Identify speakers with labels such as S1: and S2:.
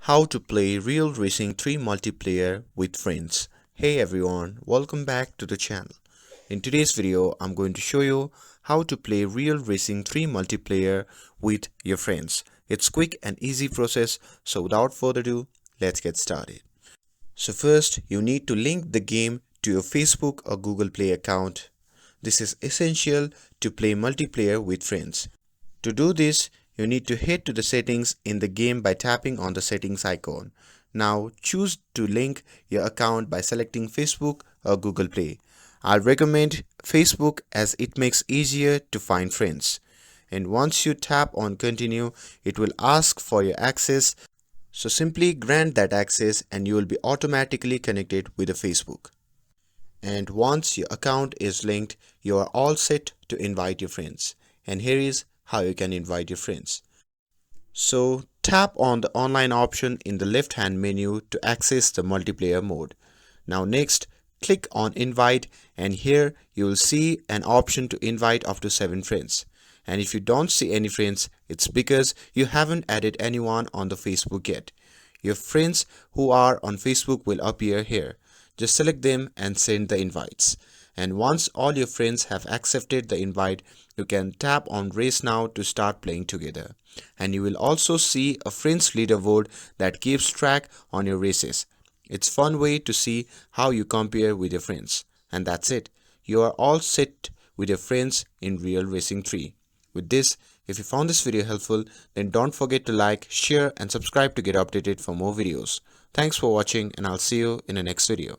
S1: How to play Real Racing 3 multiplayer with friends. Hey everyone, welcome back to the channel. In today's video, I'm going to show you how to play Real Racing 3 multiplayer with your friends. It's quick and easy process, so without further ado, let's get started. So first, you need to link the game to your Facebook or Google Play account. This is essential to play multiplayer with friends. To do this, you need to head to the settings in the game by tapping on the settings icon. Now choose to link your account by selecting Facebook or Google Play. I'll recommend Facebook as it makes easier to find friends. And once you tap on continue, it will ask for your access. So simply grant that access and you will be automatically connected with the Facebook. And once your account is linked, you are all set to invite your friends. And here is how you can invite your friends. So tap on the online option in the left hand menu to access the multiplayer mode. Now next, click on invite and here you will see an option to invite up to 7 friends. And if you don't see any friends, it's because you haven't added anyone on the Facebook yet. Your friends who are on Facebook will appear here. Just select them and send the invites. And once all your friends have accepted the invite, you can tap on race now to start playing together. And you will also see a Friends Leaderboard that keeps track on your races. It's a fun way to see how you compare with your friends. And that's it. You are all set with your friends in Real Racing 3. With this, if you found this video helpful, then don't forget to like, share and subscribe to get updated for more videos. Thanks for watching and I'll see you in the next video.